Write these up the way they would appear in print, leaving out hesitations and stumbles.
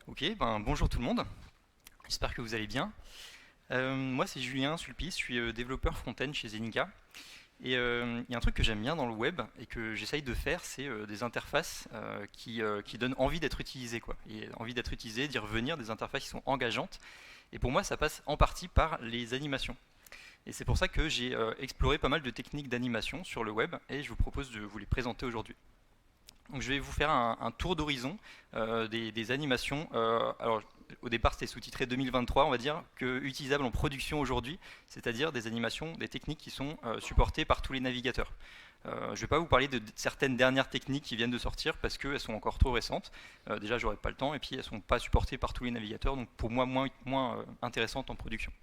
Ok, bonjour tout le monde, j'espère que vous allez bien. Moi c'est Julien Sulpice, je suis développeur front-end chez Zenica. Et il y a un truc que j'aime bien dans le web et que j'essaye de faire, c'est des interfaces qui donnent envie d'être utilisées, quoi. Et envie d'être utilisées, d'y revenir, des interfaces qui sont engageantes. Et pour moi ça passe en partie par les animations. Et c'est pour ça que j'ai exploré pas mal de techniques d'animation sur le web et je vous propose de vous les présenter aujourd'hui. Donc je vais vous faire un tour d'horizon des animations. Alors au départ c'était sous-titré 2023, on va dire, que utilisables en production aujourd'hui, c'est-à-dire des animations, des techniques qui sont supportées par tous les navigateurs. Je ne vais pas vous parler de certaines dernières techniques qui viennent de sortir parce qu'elles sont encore trop récentes. Déjà j'aurais pas le temps et puis elles ne sont pas supportées par tous les navigateurs, donc pour moi moins intéressantes en production.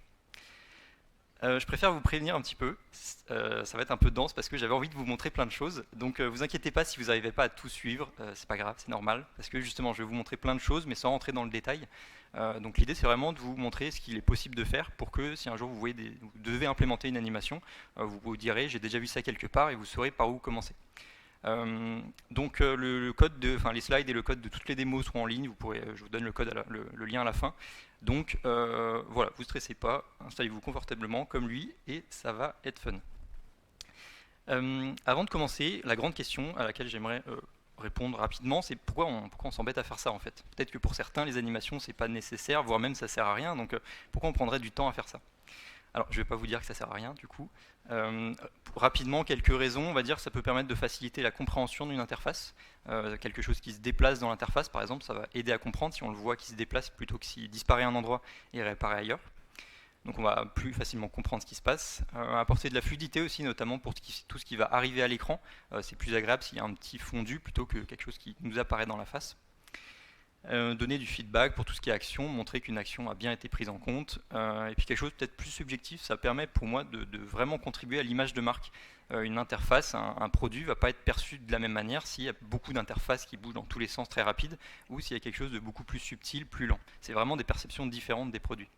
Je préfère vous prévenir un petit peu, ça va être un peu dense parce que j'avais envie de vous montrer plein de choses, donc vous inquiétez pas si vous n'arrivez pas à tout suivre, c'est pas grave, c'est normal, parce que justement je vais vous montrer plein de choses mais sans rentrer dans le détail. Donc l'idée c'est vraiment de vous montrer ce qu'il est possible de faire pour que si un jour vous devez implémenter une animation, vous vous direz j'ai déjà vu ça quelque part et vous saurez par où commencer. Le code les slides et le code de toutes les démos seront en ligne. Je vous donne le code, le lien à la fin. Donc voilà, vous ne stressez pas, installez-vous confortablement comme lui et ça va être fun. Avant de commencer, la grande question à laquelle j'aimerais répondre rapidement, c'est pourquoi on s'embête à faire ça en fait. Peut-être que pour certains, les animations, c'est pas nécessaire, voire même ça sert à rien. Donc pourquoi on prendrait du temps à faire ça? Alors, je ne vais pas vous dire que ça sert à rien, du coup. Rapidement, quelques raisons. On va dire que ça peut permettre de faciliter la compréhension d'une interface. Quelque chose qui se déplace dans l'interface, par exemple, ça va aider à comprendre si on le voit qui se déplace plutôt que s'il disparaît à un endroit et réapparaît ailleurs. Donc on va plus facilement comprendre ce qui se passe. Apporter de la fluidité aussi, notamment pour tout ce qui va arriver à l'écran. C'est plus agréable s'il y a un petit fondu plutôt que quelque chose qui nous apparaît dans la face. Donner du feedback pour tout ce qui est action, montrer qu'une action a bien été prise en compte. Et puis quelque chose peut-être plus subjectif, ça permet pour moi de vraiment contribuer à l'image de marque. Une interface, un produit ne va pas être perçu de la même manière s'il y a beaucoup d'interfaces qui bougent dans tous les sens très rapides ou s'il y a quelque chose de beaucoup plus subtil, plus lent. C'est vraiment des perceptions différentes des produits.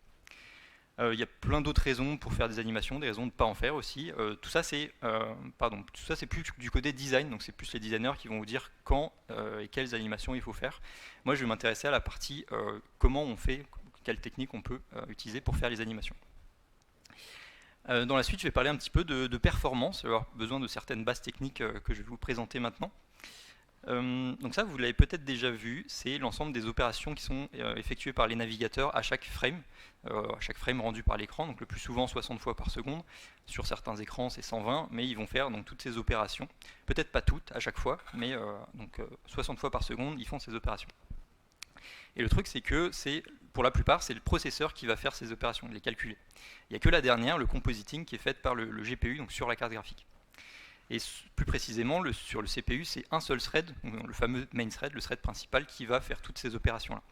Il y a plein d'autres raisons pour faire des animations, des raisons de ne pas en faire aussi. Tout ça c'est plus du côté design, donc c'est plus les designers qui vont vous dire quand et quelles animations il faut faire. Moi je vais m'intéresser à la partie comment on fait, quelles techniques on peut utiliser pour faire les animations. Dans la suite je vais parler un petit peu de performance, je vais avoir besoin de certaines bases techniques que je vais vous présenter maintenant. Donc ça, vous l'avez peut-être déjà vu, c'est l'ensemble des opérations qui sont effectuées par les navigateurs à chaque frame rendu par l'écran, donc le plus souvent 60 fois par seconde. Sur certains écrans, c'est 120, mais ils vont faire donc toutes ces opérations. Peut-être pas toutes à chaque fois, mais 60 fois par seconde, ils font ces opérations. Et le truc, c'est que pour la plupart, c'est le processeur qui va faire ces opérations, les calculer. Il n'y a que la dernière, le compositing, qui est faite par le GPU, donc sur la carte graphique. Et plus précisément, sur le CPU, c'est un seul thread, le fameux main thread, le thread principal, qui va faire toutes ces opérations-là.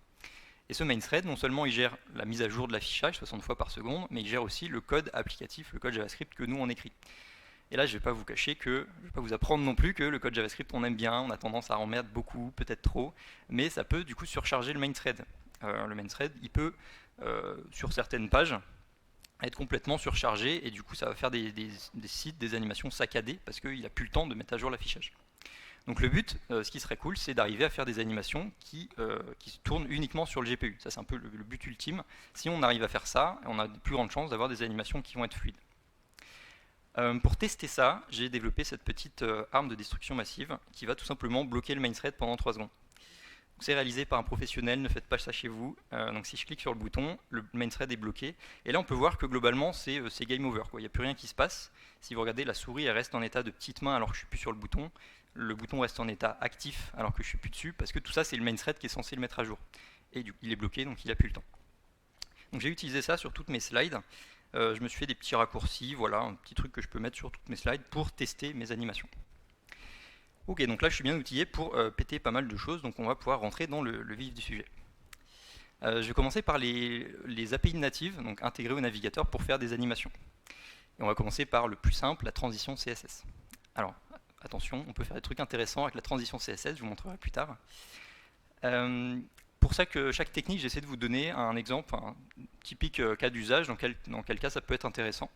Et ce main thread, non seulement il gère la mise à jour de l'affichage 60 fois par seconde, mais il gère aussi le code applicatif, le code JavaScript que nous on écrit. Et là, je ne vais pas vous cacher que, je ne vais pas vous apprendre non plus que le code JavaScript on aime bien, on a tendance à en mettre beaucoup, peut-être trop, mais ça peut du coup surcharger le main thread. Le main thread, il peut, sur certaines pages, être complètement surchargé et du coup ça va faire des sites, des animations saccadées parce qu'il n'a plus le temps de mettre à jour l'affichage. Donc le but, ce qui serait cool, c'est d'arriver à faire des animations qui se tournent uniquement sur le GPU. Ça c'est un peu le but ultime. Si on arrive à faire ça, on a de plus grandes chances d'avoir des animations qui vont être fluides. Pour tester ça, j'ai développé cette petite arme de destruction massive qui va tout simplement bloquer le main thread pendant 3 secondes. C'est réalisé par un professionnel, ne faites pas ça chez vous. Donc si je clique sur le bouton, le main thread est bloqué. Et là on peut voir que globalement c'est game over, quoi. Il n'y a plus rien qui se passe. Si vous regardez, la souris elle reste en état de petite main alors que je suis plus sur le bouton. Le bouton reste en état actif alors que je suis plus dessus, parce que tout ça c'est le main thread qui est censé le mettre à jour. Et il est bloqué, donc il n'a plus le temps. Donc j'ai utilisé ça sur toutes mes slides. Je me suis fait des petits raccourcis, voilà, un petit truc que je peux mettre sur toutes mes slides pour tester mes animations. Ok, donc là je suis bien outillé pour péter pas mal de choses, donc on va pouvoir rentrer dans le vif du sujet. Je vais commencer par les API natives, donc intégrées au navigateur pour faire des animations. Et on va commencer par le plus simple, la transition CSS. Alors, attention, on peut faire des trucs intéressants avec la transition CSS, je vous montrerai plus tard. Pour chaque technique, j'essaie de vous donner un exemple, un typique cas d'usage, dans quel cas ça peut être intéressant.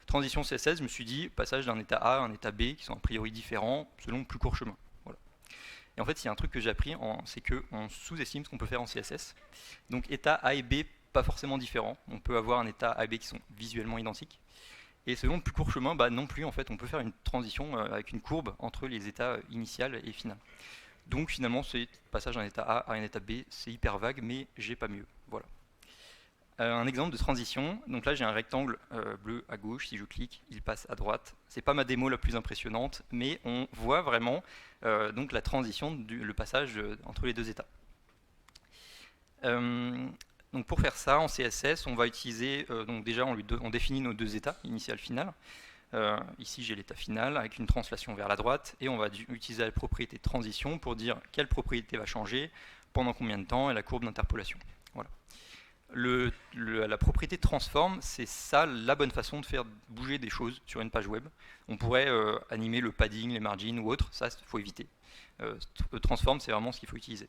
Transition CSS, je me suis dit, passage d'un état A à un état B, qui sont a priori différents, selon le plus court chemin. Voilà. Et en fait, il y a un truc que j'ai appris, c'est qu'on sous-estime ce qu'on peut faire en CSS. Donc état A et B, pas forcément différents. On peut avoir un état A et B qui sont visuellement identiques. Et selon le plus court chemin, non plus, en fait, on peut faire une transition avec une courbe entre les états initial et final. Donc finalement, c'est passage d'un état A à un état B, c'est hyper vague, mais j'ai pas mieux. Voilà. Un exemple de transition, donc là j'ai un rectangle bleu à gauche, si je clique, il passe à droite. C'est pas ma démo la plus impressionnante, mais on voit vraiment donc la transition, le passage entre les deux états. Donc pour faire ça, en CSS, on va utiliser, donc déjà on définit nos deux états, initial, final. Ici j'ai l'état final avec une translation vers la droite, et on va utiliser la propriété de transition pour dire quelle propriété va changer, pendant combien de temps, et la courbe d'interpolation. Voilà. La propriété transform, c'est ça la bonne façon de faire bouger des choses sur une page web. On pourrait animer le padding, les margins ou autre, ça il faut éviter. Le transform, c'est vraiment ce qu'il faut utiliser.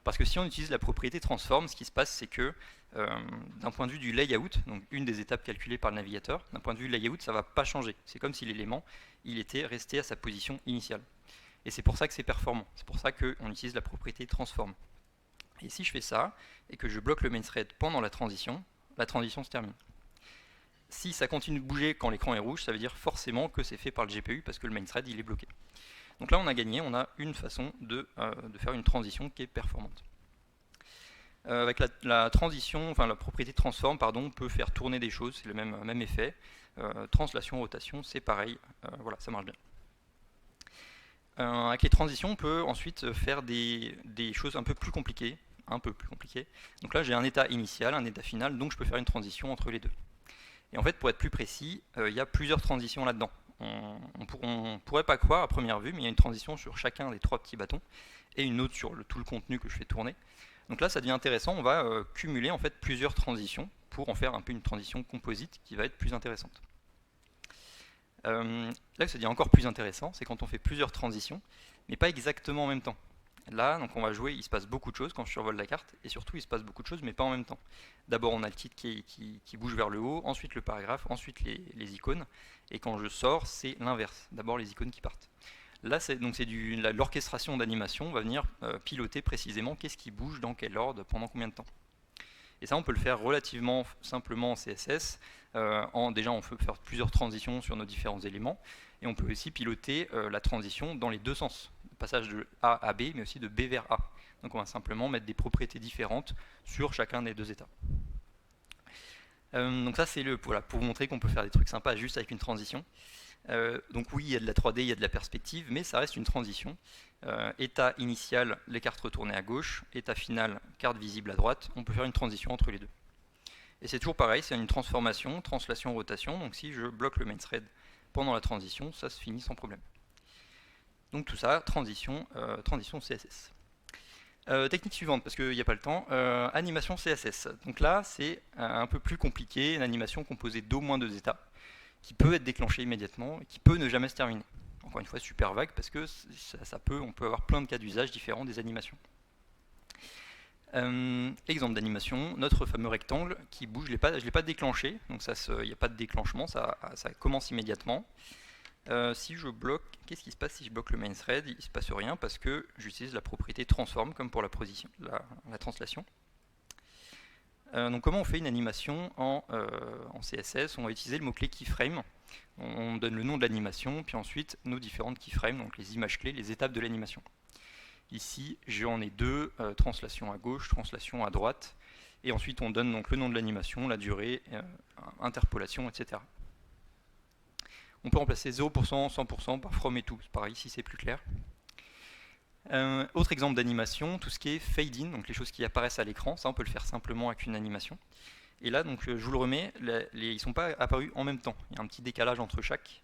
Parce que si on utilise la propriété transform, ce qui se passe, c'est que d'un point de vue du layout, donc une des étapes calculées par le navigateur, d'un point de vue layout, ça ne va pas changer. C'est comme si l'élément il était resté à sa position initiale. Et c'est pour ça que c'est performant. C'est pour ça qu'on utilise la propriété transform. Et si je fais ça, et que je bloque le main thread pendant la transition se termine. Si ça continue de bouger quand l'écran est rouge, ça veut dire forcément que c'est fait par le GPU, parce que le main thread il est bloqué. Donc là on a gagné, on a une façon de faire une transition qui est performante. Avec la transition, enfin la propriété transform, pardon, on peut faire tourner des choses, c'est le même effet. Translation, rotation, c'est pareil, voilà, ça marche bien. Avec les transitions, on peut ensuite faire des choses un peu plus compliquées. Donc là, j'ai un état initial, un état final, donc je peux faire une transition entre les deux. Et en fait, pour être plus précis, il y a plusieurs transitions là-dedans. On pourrait pas croire à première vue, mais il y a une transition sur chacun des trois petits bâtons et une autre sur tout le contenu que je fais tourner. Donc là, ça devient intéressant. On va cumuler en fait plusieurs transitions pour en faire un peu une transition composite qui va être plus intéressante. Là, ça devient encore plus intéressant, c'est quand on fait plusieurs transitions, mais pas exactement en même temps. Là, donc on va jouer, il se passe beaucoup de choses quand je survole la carte, et surtout il se passe beaucoup de choses, mais pas en même temps. D'abord on a le titre qui bouge vers le haut, ensuite le paragraphe, ensuite les icônes, et quand je sors, c'est l'inverse. D'abord les icônes qui partent. Là, c'est l'orchestration d'animation va venir piloter précisément qu'est-ce qui bouge dans quel ordre, pendant combien de temps. Et ça, on peut le faire relativement simplement en CSS. Déjà, on peut faire plusieurs transitions sur nos différents éléments. Et on peut aussi piloter la transition dans les deux sens. Le passage de A à B, mais aussi de B vers A. Donc on va simplement mettre des propriétés différentes sur chacun des deux états. Donc ça, c'est voilà, pour vous montrer qu'on peut faire des trucs sympas juste avec une transition. Donc oui, il y a de la 3D, il y a de la perspective, mais ça reste une transition. État initial, les cartes retournées à gauche. État final, carte visible à droite. On peut faire une transition entre les deux. Et c'est toujours pareil, c'est une transformation, translation, rotation. Donc si je bloque le main thread pendant la transition, ça se finit sans problème. Donc tout ça, transition CSS. Technique suivante, parce qu'il n'y a pas le temps, animation CSS. Donc là, c'est un peu plus compliqué, une animation composée d'au moins deux états, qui peut être déclenchée immédiatement et qui peut ne jamais se terminer. Encore une fois, super vague, parce que on peut avoir plein de cas d'usage différents des animations. Exemple d'animation, notre fameux rectangle qui bouge, je ne l'ai pas déclenché, donc il n'y a pas de déclenchement, ça commence immédiatement. Si je bloque, qu'est-ce qui se passe si je bloque le main thread? Il ne se passe rien parce que j'utilise la propriété transform comme pour la translation. Donc comment on fait une animation en CSS? On va utiliser le mot-clé keyframe. On donne le nom de l'animation, puis ensuite nos différentes keyframes, donc les images clés, les étapes de l'animation. Ici, j'en ai deux, translation à gauche, translation à droite, et ensuite on donne donc le nom de l'animation, la durée, interpolation, etc. On peut remplacer 0%, 100% par from et tout, c'est pareil, ici c'est plus clair. Autre exemple d'animation, tout ce qui est fade in, donc les choses qui apparaissent à l'écran, ça on peut le faire simplement avec une animation. Et là, donc, je vous le remets, ils ne sont pas apparus en même temps, il y a un petit décalage entre chaque.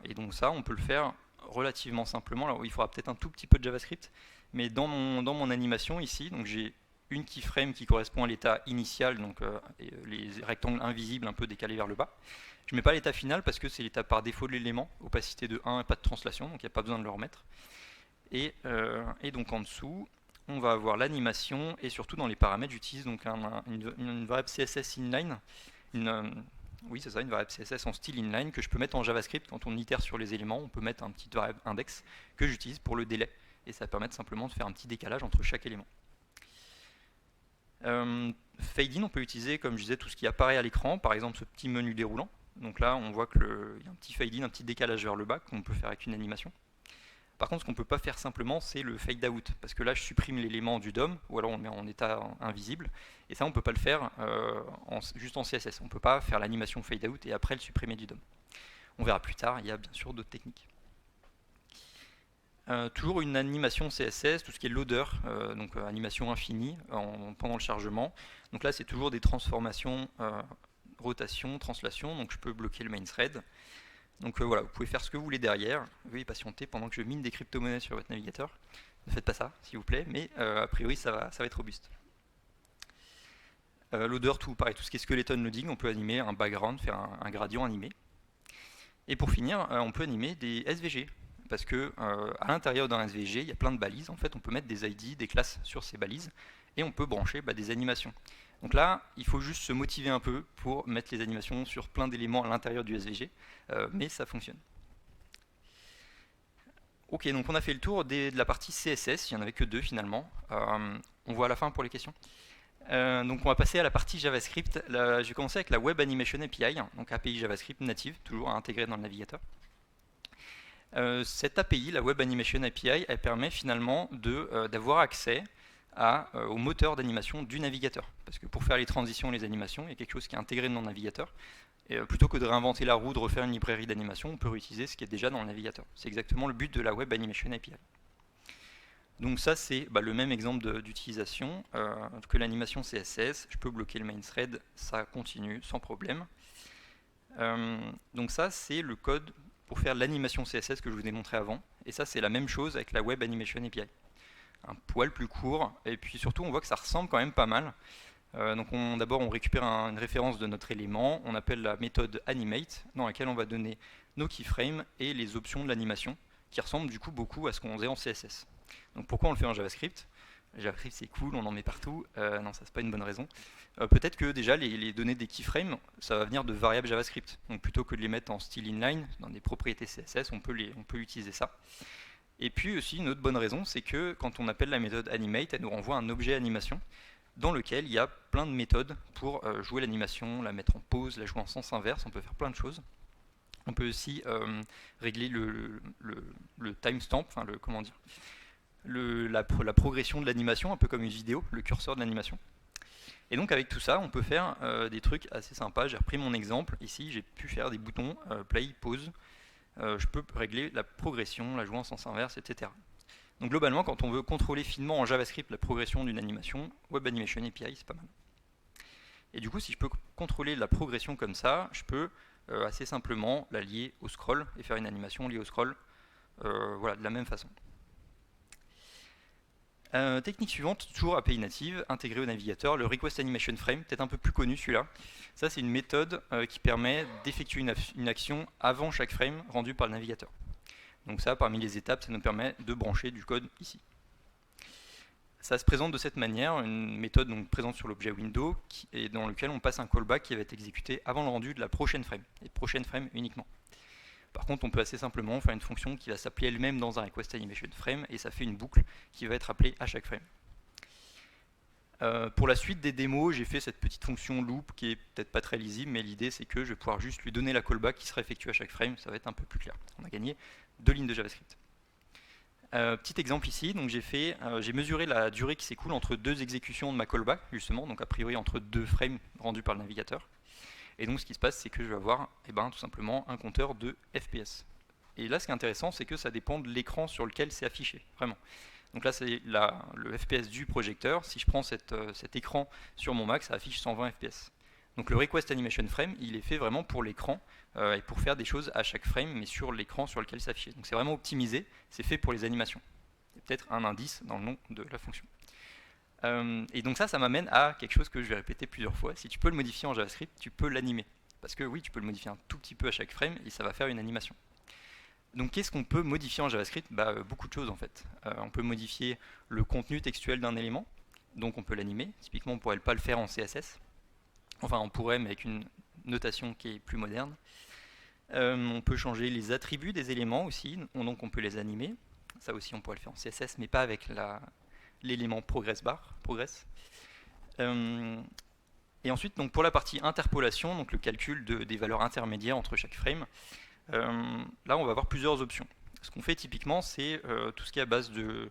Et donc ça, on peut le faire relativement simplement. Alors il faudra peut-être un tout petit peu de JavaScript, mais dans mon animation ici, donc j'ai une keyframe qui correspond à l'état initial, donc les rectangles invisibles un peu décalés vers le bas. Je ne mets pas l'état final parce que c'est l'état par défaut de l'élément, opacité de 1 et pas de translation, donc il n'y a pas besoin de le remettre. Et donc en dessous, on va avoir l'animation, et surtout dans les paramètres, j'utilise donc une variable CSS inline, oui c'est ça, une variable CSS en style inline que je peux mettre en JavaScript. Quand on itère sur les éléments, on peut mettre un petit variable index que j'utilise pour le délai. et ça va permettre simplement de faire un petit décalage entre chaque élément. Fade in, on peut utiliser, comme je disais, tout ce qui apparaît à l'écran, par exemple ce petit menu déroulant. Donc là, on voit qu'il y a un petit fade in, un petit décalage vers le bas qu'on peut faire avec une animation. Par contre, ce qu'on ne peut pas faire simplement, c'est le fade out, parce que là, je supprime l'élément du DOM, ou alors on le met en état invisible, et ça, on ne peut pas le faire juste en CSS. On ne peut pas faire l'animation fade out et après le supprimer du DOM. On verra plus tard, il y a bien sûr d'autres techniques. Toujours une animation CSS, tout ce qui est loader, donc animation infinie pendant le chargement. Donc là, c'est toujours des transformations, rotation, translation, donc je peux bloquer le main thread. Donc voilà, vous pouvez faire ce que vous voulez derrière. Veuillez patienter pendant que je mine des crypto-monnaies sur votre navigateur. Ne faites pas ça, s'il vous plaît, mais a priori, ça va être robuste. Loader, pareil, tout ce qui est skeleton loading, on peut animer un background, faire un gradient animé. Et pour finir, on peut animer des SVG. Parce que à l'intérieur d'un SVG, il y a plein de balises. En fait, on peut mettre des ID, des classes sur ces balises, et on peut brancher des animations. Donc là, il faut juste se motiver un peu pour mettre les animations sur plein d'éléments à l'intérieur du SVG, mais ça fonctionne. Ok, donc on a fait le tour de la partie CSS, il n'y en avait que deux finalement. On voit à la fin pour les questions. Donc on va passer à la partie JavaScript. Je vais commencer avec la Web Animation API, donc API JavaScript native, toujours à intégrer dans le navigateur. Cette API, la Web Animation API, elle permet finalement d'avoir accès au moteur d'animation du navigateur. Parce que pour faire les transitions et les animations, il y a quelque chose qui est intégré dans le navigateur. Et plutôt que de réinventer la roue, de refaire une librairie d'animation, on peut réutiliser ce qui est déjà dans le navigateur. C'est exactement le but de la Web Animation API. Donc ça, c'est le même exemple d'utilisation que l'animation CSS. Je peux bloquer le main thread, ça continue sans problème. Donc ça, c'est le code pour faire l'animation CSS que je vous ai montré avant. Et ça, c'est la même chose avec la Web Animation API. Un poil plus court, et puis surtout, on voit que ça ressemble quand même pas mal. Donc d'abord, on récupère une référence de notre élément, on appelle la méthode animate, dans laquelle on va donner nos keyframes et les options de l'animation, qui ressemblent du coup beaucoup à ce qu'on faisait en CSS. Donc pourquoi on le fait en JavaScript? JavaScript c'est cool, on en met partout. Non, ça c'est pas une bonne raison. Peut-être que déjà les données des keyframes, ça va venir de variables JavaScript. Donc plutôt que de les mettre en style inline, dans des propriétés CSS, on peut utiliser ça. Et puis aussi une autre bonne raison, c'est que quand on appelle la méthode animate, elle nous renvoie un objet animation dans lequel il y a plein de méthodes pour jouer l'animation, la mettre en pause, la jouer en sens inverse, on peut faire plein de choses. On peut aussi régler le timestamp, enfin comment dire, la progression de l'animation, un peu comme une vidéo, le curseur de l'animation. Et donc avec tout ça, on peut faire des trucs assez sympas. J'ai repris mon exemple, ici j'ai pu faire des boutons play, pause. Je peux régler la progression, la jouer en sens inverse, etc. Donc globalement, quand on veut contrôler finement en JavaScript la progression d'une animation, Web Animation API, c'est pas mal. Et du coup, si je peux contrôler la progression comme ça, je peux assez simplement la lier au scroll et faire une animation liée au scroll, voilà, de la même façon. Technique suivante, toujours API native, intégrée au navigateur, le Request Animation Frame, peut-être un peu plus connu celui-là. Ça, c'est une méthode qui permet d'effectuer une action avant chaque frame rendu par le navigateur. Donc ça, parmi les étapes, ça nous permet de brancher du code ici. Ça se présente de cette manière, une méthode donc présente sur l'objet window, et dans lequel on passe un callback qui va être exécuté avant le rendu de la prochaine frame, et prochaine frame uniquement. Par contre, on peut assez simplement faire une fonction qui va s'appeler elle-même dans un request animation frame, et ça fait une boucle qui va être appelée à chaque frame. Pour la suite des démos, j'ai fait cette petite fonction loop qui est peut-être pas très lisible, mais l'idée c'est que je vais pouvoir juste lui donner la callback qui sera effectuée à chaque frame, ça va être un peu plus clair. On a gagné 2 lignes de JavaScript. Petit exemple ici, donc j'ai mesuré la durée qui s'écoule entre 2 exécutions de ma callback, justement, donc a priori entre 2 frames rendus par le navigateur. Et donc ce qui se passe, c'est que je vais avoir tout simplement un compteur de FPS. Et là, ce qui est intéressant, c'est que ça dépend de l'écran sur lequel c'est affiché, vraiment. Donc là, c'est le FPS du projecteur. Si je prends cet écran sur mon Mac, ça affiche 120 FPS. Donc le Request Animation Frame, il est fait vraiment pour l'écran et pour faire des choses à chaque frame, mais sur l'écran sur lequel c'est affiché. Donc c'est vraiment optimisé, c'est fait pour les animations. Il y a peut-être un indice dans le nom de la fonction. Et donc ça m'amène à quelque chose que je vais répéter plusieurs fois. Si tu peux le modifier en JavaScript, tu peux l'animer. Parce que oui, tu peux le modifier un tout petit peu à chaque frame et ça va faire une animation. Donc qu'est-ce qu'on peut modifier en JavaScript? Beaucoup de choses en fait. On peut modifier le contenu textuel d'un élément, donc on peut l'animer. Typiquement, on ne pourrait pas le faire en CSS. Enfin, on pourrait, mais avec une notation qui est plus moderne. On peut changer les attributs des éléments aussi, donc on peut les animer. Ça aussi, on pourrait le faire en CSS, mais pas avec l'élément progress bar. Et ensuite, donc pour la partie interpolation, donc le calcul des valeurs intermédiaires entre chaque frame, là, on va avoir plusieurs options. Ce qu'on fait typiquement, c'est tout ce qui est à base de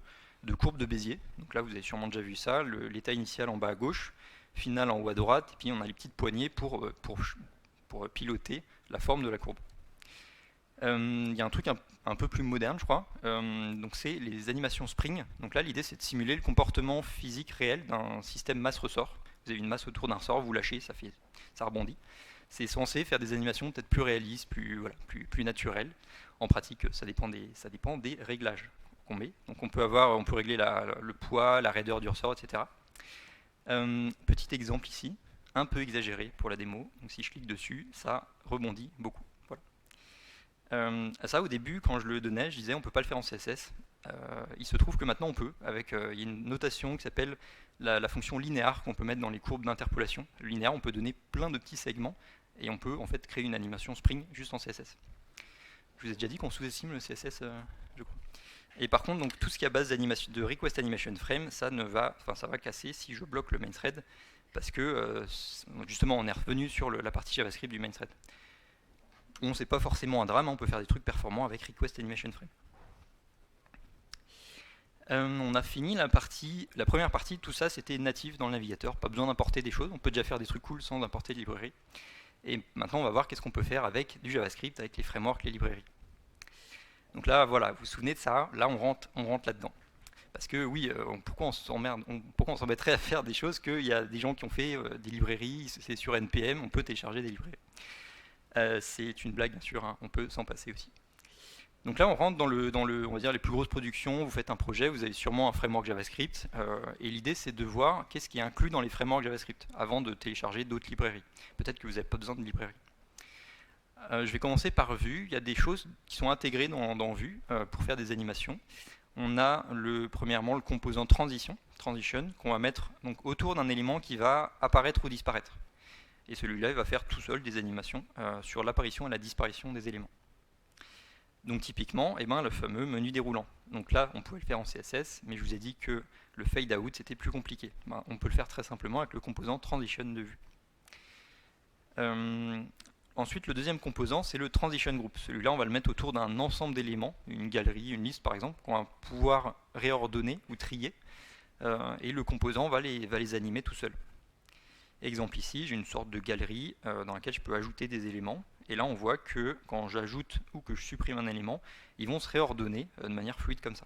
courbes de Bézier. Donc là, vous avez sûrement déjà vu ça, l'état initial en bas à gauche, final en haut à droite, et puis on a les petites poignées pour piloter la forme de la courbe. Il y a un truc un peu plus moderne, je crois, donc c'est les animations Spring. Donc là, l'idée, c'est de simuler le comportement physique réel d'un système masse-ressort. Vous avez une masse autour d'un sort, vous lâchez, ça rebondit. C'est censé faire des animations peut-être plus réalistes, plus naturelles. En pratique, ça dépend des réglages qu'on met. Donc on peut régler le poids, la raideur du ressort, etc. Petit exemple ici, un peu exagéré pour la démo. Donc si je clique dessus, ça rebondit beaucoup. Voilà. Ça, au début, quand je le donnais, je disais on peut pas le faire en CSS. Il se trouve que maintenant on peut, il y a une notation qui s'appelle la fonction linéaire qu'on peut mettre dans les courbes d'interpolation. Le linéaire, on peut donner plein de petits segments et on peut en fait créer une animation Spring juste en CSS. Je vous ai déjà dit qu'on sous-estime le CSS, je crois. Et par contre, donc, tout ce qui est à base de request animation frame, ça va casser si je bloque le main thread, parce que justement on est revenu sur la partie JavaScript du main thread. Bon, c'est pas forcément un drame, on peut faire des trucs performants avec request animation frame. On a fini la première partie, tout ça c'était natif dans le navigateur, pas besoin d'importer des choses, on peut déjà faire des trucs cool sans importer de librairie. Et maintenant on va voir qu'est-ce qu'on peut faire avec du JavaScript, avec les frameworks, les librairies. Donc là voilà, vous vous souvenez de ça, là on rentre là-dedans. Parce que oui, pourquoi on s'embêterait à faire des choses qu'il y a des gens qui ont fait des librairies, c'est sur NPM, on peut télécharger des librairies. C'est une blague bien sûr, hein, on peut s'en passer aussi. Donc là, on rentre dans on va dire les plus grosses productions. Vous faites un projet, vous avez sûrement un framework JavaScript, et l'idée c'est de voir qu'est-ce qui est inclus dans les frameworks JavaScript avant de télécharger d'autres librairies. Peut-être que vous n'avez pas besoin de librairie. Je vais commencer par Vue. Il y a des choses qui sont intégrées dans Vue pour faire des animations. On a premièrement le composant transition, qu'on va mettre donc autour d'un élément qui va apparaître ou disparaître. Et celui-là, il va faire tout seul des animations sur l'apparition et la disparition des éléments. Donc typiquement, le fameux menu déroulant. Donc là, on pouvait le faire en CSS, mais je vous ai dit que le fade out c'était plus compliqué. On peut le faire très simplement avec le composant transition de Vue. Ensuite, le deuxième composant, c'est le transition group. Celui-là, on va le mettre autour d'un ensemble d'éléments, une galerie, une liste par exemple, qu'on va pouvoir réordonner ou trier, et le composant va les animer tout seul. Exemple ici, j'ai une sorte de galerie dans laquelle je peux ajouter des éléments. Et là, on voit que quand j'ajoute ou que je supprime un élément, ils vont se réordonner de manière fluide comme ça.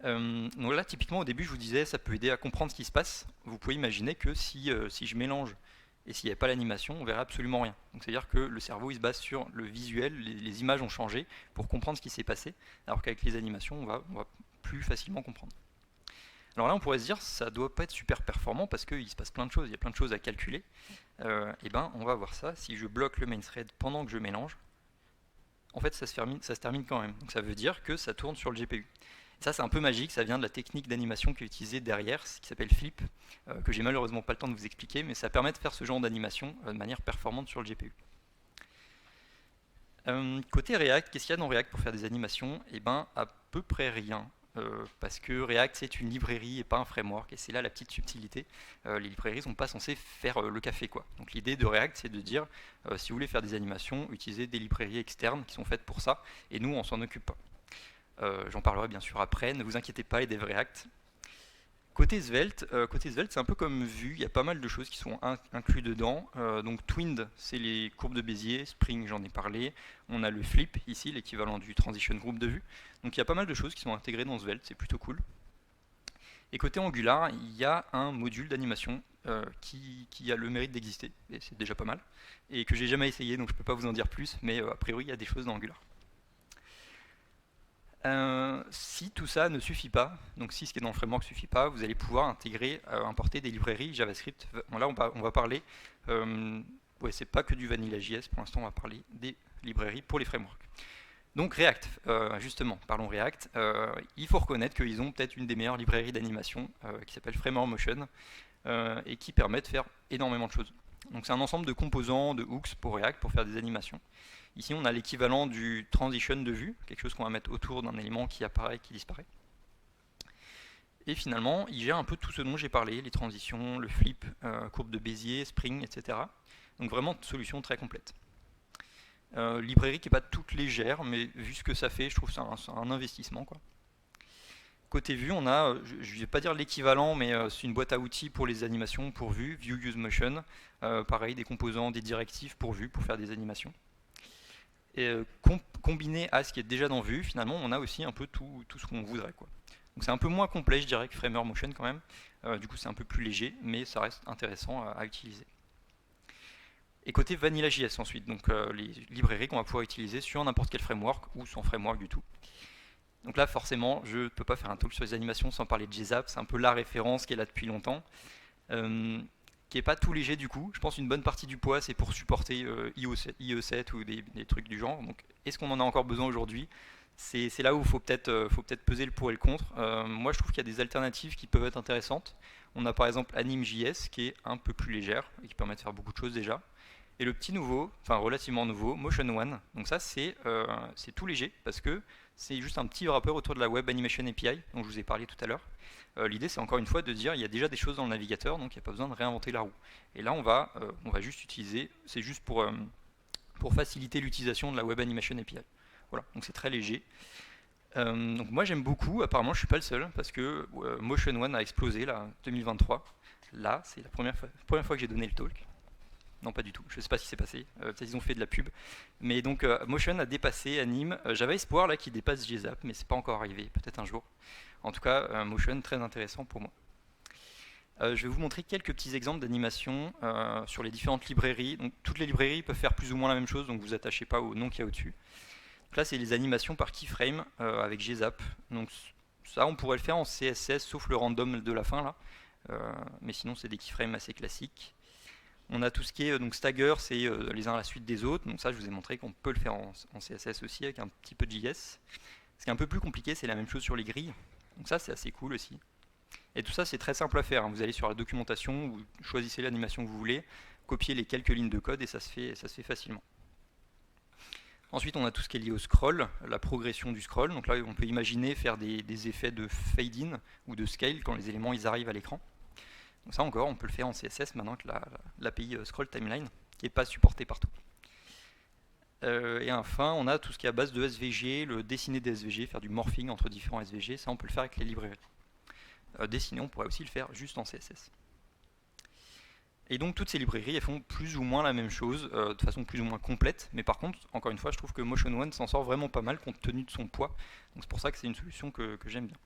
Donc là, typiquement, au début, je vous disais, ça peut aider à comprendre ce qui se passe. Vous pouvez imaginer que si je mélange et s'il n'y avait pas l'animation, on verrait absolument rien. Donc c'est-à-dire que le cerveau, il se base sur le visuel, les images ont changé pour comprendre ce qui s'est passé, alors qu'avec les animations, on va plus facilement comprendre. Alors là, on pourrait se dire, ça ne doit pas être super performant parce qu'il se passe plein de choses, il y a plein de choses à calculer. On va voir ça. Si je bloque le main thread pendant que je mélange, en fait, ça se termine quand même. Donc ça veut dire que ça tourne sur le GPU. Et ça, c'est un peu magique, ça vient de la technique d'animation qui est utilisée derrière, qui s'appelle Flip, que j'ai malheureusement pas le temps de vous expliquer, mais ça permet de faire ce genre d'animation de manière performante sur le GPU. Côté React, qu'est-ce qu'il y a dans React pour faire des animations ? À peu près rien. Parce que React c'est une librairie et pas un framework, et c'est là la petite subtilité. Les librairies ne sont pas censées faire le café, quoi. Donc l'idée de React c'est de dire si vous voulez faire des animations, utilisez des librairies externes qui sont faites pour ça, et nous on s'en occupe pas. J'en parlerai bien sûr après, ne vous inquiétez pas les devs React. Côté Svelte, c'est un peu comme Vue, il y a pas mal de choses qui sont inclus dedans. Donc Twinned, c'est les courbes de Bézier, Spring, j'en ai parlé. On a le Flip, ici, l'équivalent du Transition Group de Vue. Donc il y a pas mal de choses qui sont intégrées dans Svelte, c'est plutôt cool. Et côté Angular, il y a un module d'animation qui a le mérite d'exister, et c'est déjà pas mal, et que j'ai jamais essayé, donc je peux pas vous en dire plus, mais a priori il y a des choses dans Angular. Si tout ça ne suffit pas, donc si ce qui est dans le framework ne suffit pas, vous allez pouvoir importer des librairies JavaScript. Là, on va parler, c'est pas que du Vanilla.js, pour l'instant on va parler des librairies pour les frameworks. Donc React, justement, parlons React, il faut reconnaître qu'ils ont peut-être une des meilleures librairies d'animation qui s'appelle Framer Motion et qui permet de faire énormément de choses. Donc c'est un ensemble de composants, de hooks pour React pour faire des animations. Ici on a l'équivalent du transition de vue, quelque chose qu'on va mettre autour d'un élément qui apparaît et qui disparaît. Et finalement, il gère un peu tout ce dont j'ai parlé, les transitions, le flip, courbe de Bézier, Spring, etc. Donc vraiment une solution très complète. Librairie qui n'est pas toute légère, mais vu ce que ça fait, je trouve que c'est un investissement, quoi. Côté vue, on a, je ne vais pas dire l'équivalent, mais c'est une boîte à outils pour les animations pour vue, View Use Motion. Pareil, des composants, des directives pour vue, pour faire des animations. Et combiné à ce qui est déjà dans vue, finalement, on a aussi un peu tout ce qu'on voudrait, quoi. Donc c'est un peu moins complet, je dirais, que Framer Motion quand même. Du coup, c'est un peu plus léger, mais ça reste intéressant à utiliser. Et côté Vanilla.js ensuite, donc les librairies qu'on va pouvoir utiliser sur n'importe quel framework ou sans framework du tout. Donc là, forcément, je ne peux pas faire un talk sur les animations sans parler de JZap. C'est un peu la référence qui est là depuis longtemps, qui n'est pas tout léger du coup. Je pense qu'une bonne partie du poids, c'est pour supporter IE7 ou des trucs du genre. Donc, est-ce qu'on en a encore besoin aujourd'hui? C'est là où il faut peut-être peser le pour et le contre. Moi, je trouve qu'il y a des alternatives qui peuvent être intéressantes. On a par exemple Anime.js qui est un peu plus légère et qui permet de faire beaucoup de choses déjà. Et le petit nouveau, enfin relativement nouveau, Motion One. Donc ça, c'est tout léger parce que c'est juste un petit wrapper autour de la Web Animation API dont je vous ai parlé tout à l'heure. L'idée, c'est encore une fois de dire il y a déjà des choses dans le navigateur, donc il n'y a pas besoin de réinventer la roue. Et là, on va juste utiliser, c'est juste pour faciliter l'utilisation de la Web Animation API. Voilà, donc c'est très léger. Donc moi j'aime beaucoup, apparemment je suis pas le seul, parce que Motion One a explosé là, 2023. Là, c'est la première fois que j'ai donné le talk. Non, pas du tout, je ne sais pas ce qui s'est passé, peut-être ils ont fait de la pub. Mais donc Motion a dépassé Anime. J'avais espoir là qu'il dépasse JZap, mais c'est pas encore arrivé, peut-être un jour. En tout cas, Motion, très intéressant pour moi. Je vais vous montrer quelques petits exemples d'animation sur les différentes librairies. Donc, toutes les librairies peuvent faire plus ou moins la même chose, donc vous attachez pas au nom qu'il y a au-dessus. Donc là, c'est les animations par keyframe avec JZap. Donc ça, on pourrait le faire en CSS, sauf le random de la fin là. Mais sinon, c'est des keyframes assez classiques. On a tout ce qui est donc stagger, c'est les uns à la suite des autres. Donc ça, je vous ai montré qu'on peut le faire en CSS aussi avec un petit peu de JS. Ce qui est un peu plus compliqué, c'est la même chose sur les grilles. Donc ça, c'est assez cool aussi. Et tout ça, c'est très simple à faire. Vous allez sur la documentation, vous choisissez l'animation que vous voulez, copiez les quelques lignes de code et ça se fait facilement. Ensuite, on a tout ce qui est lié au scroll, la progression du scroll. Donc là, on peut imaginer faire des effets de fade-in ou de scale quand les éléments ils arrivent à l'écran. Donc ça encore, on peut le faire en CSS maintenant que l'API Scroll Timeline, qui n'est pas supportée partout. Et enfin, on a tout ce qui est à base de SVG, le dessiner des SVG, faire du morphing entre différents SVG, ça on peut le faire avec les librairies. Dessiner, on pourrait aussi le faire juste en CSS. Et donc toutes ces librairies, elles font plus ou moins la même chose, de façon plus ou moins complète, mais par contre, encore une fois, je trouve que Motion One s'en sort vraiment pas mal compte tenu de son poids, donc c'est pour ça que c'est une solution que j'aime bien.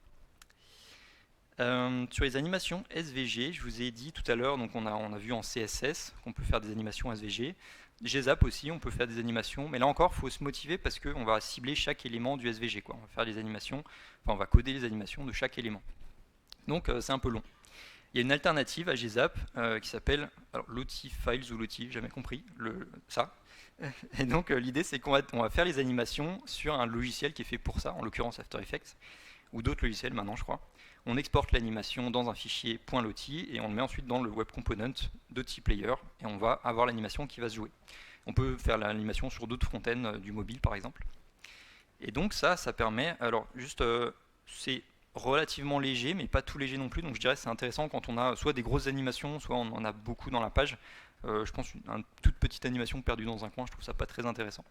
Sur les animations SVG, je vous ai dit tout à l'heure, donc on a vu en CSS qu'on peut faire des animations SVG. JZap aussi, on peut faire des animations, mais là encore, il faut se motiver parce qu'on va cibler chaque élément du SVG, quoi. On va faire les animations, enfin on va coder les animations de chaque élément. Donc c'est un peu long. Il y a une alternative à JZap qui s'appelle Lottie Files ou Lottie, jamais compris ça. Et donc l'idée c'est qu'on va faire les animations sur un logiciel qui est fait pour ça, en l'occurrence After Effects, ou d'autres logiciels maintenant je crois. On exporte l'animation dans un fichier .lottie et on le met ensuite dans le web component de T-Player et on va avoir l'animation qui va se jouer. On peut faire l'animation sur d'autres front-ends du mobile par exemple. Et donc ça permet, alors juste c'est relativement léger mais pas tout léger non plus, donc je dirais que c'est intéressant quand on a soit des grosses animations, soit on en a beaucoup dans la page. Je pense une toute petite animation perdue dans un coin, je trouve ça pas très intéressant.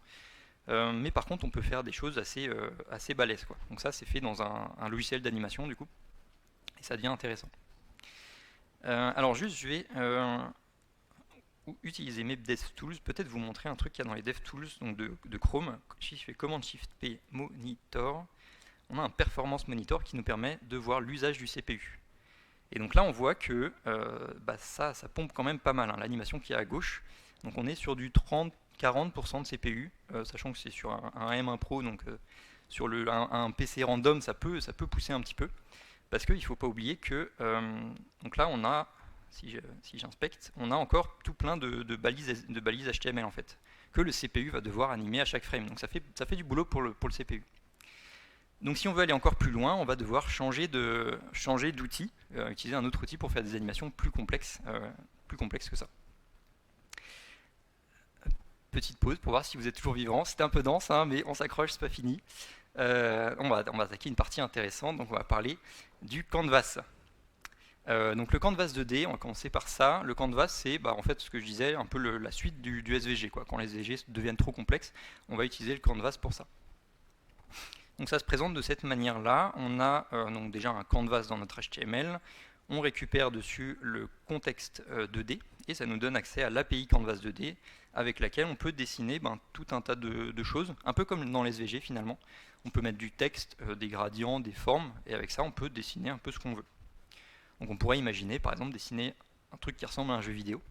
Mais par contre on peut faire des choses assez balèzes, quoi. Donc ça c'est fait dans un logiciel d'animation du coup. Et ça devient intéressant. Alors juste, je vais utiliser mes DevTools, peut-être vous montrer un truc qu'il y a dans les DevTools donc de Chrome. Si je fais Command Shift P Monitor, on a un Performance Monitor qui nous permet de voir l'usage du CPU. Et donc là, on voit que ça pompe quand même pas mal, hein, l'animation qui est à gauche. Donc on est sur du 30-40% de CPU, sachant que c'est sur un M1 Pro, donc sur un PC random, ça peut pousser un petit peu. Parce qu'il ne faut pas oublier que, donc là on a, si j'inspecte, on a encore tout plein de balises HTML en fait, que le CPU va devoir animer à chaque frame. Donc ça fait du boulot pour le CPU. Donc si on veut aller encore plus loin, on va devoir changer d'outil, utiliser un autre outil pour faire des animations plus complexes que ça. petite pause pour voir si vous êtes toujours vivant. C'était un peu dense, hein, mais on s'accroche, c'est pas fini. On va attaquer une partie intéressante, donc on va parler du canvas. Donc le canvas 2D, on va commencer par ça. Le canvas, c'est en fait ce que je disais, un peu la suite du SVG, quoi. Quand les SVG deviennent trop complexes, on va utiliser le canvas pour ça. Donc ça se présente de cette manière-là. On a donc déjà un canvas dans notre HTML. On récupère dessus le contexte 2D et ça nous donne accès à l'API Canvas 2D avec laquelle on peut dessiner tout un tas de choses, un peu comme dans les SVG finalement. On peut mettre du texte, des gradients, des formes, et avec ça on peut dessiner un peu ce qu'on veut. Donc on pourrait imaginer par exemple dessiner un truc qui ressemble à un jeu vidéo.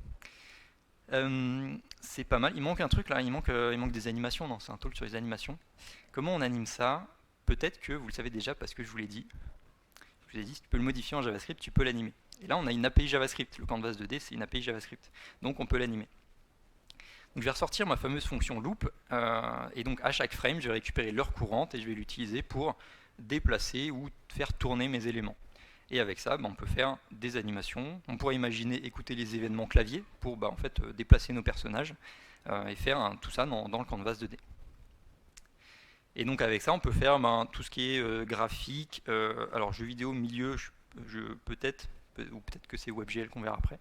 C'est pas mal. Il manque un truc là, il manque des animations. Non, c'est un talk sur les animations. Comment on anime ça? Peut-être que vous le savez déjà parce que je vous l'ai dit. Je vous ai dit, si tu peux le modifier en JavaScript, tu peux l'animer. Et là, on a une API JavaScript. Le canvas 2D, c'est une API JavaScript. Donc, on peut l'animer. Donc, je vais ressortir ma fameuse fonction loop. Et donc, à chaque frame, je vais récupérer l'heure courante et je vais l'utiliser pour déplacer ou faire tourner mes éléments. Et avec ça, on peut faire des animations. On pourrait imaginer écouter les événements clavier pour en fait, déplacer nos personnages et faire tout ça dans le canvas 2D. Et donc avec ça, on peut faire tout ce qui est graphique, alors jeux vidéo, milieu, peut-être que c'est WebGL qu'on verra après.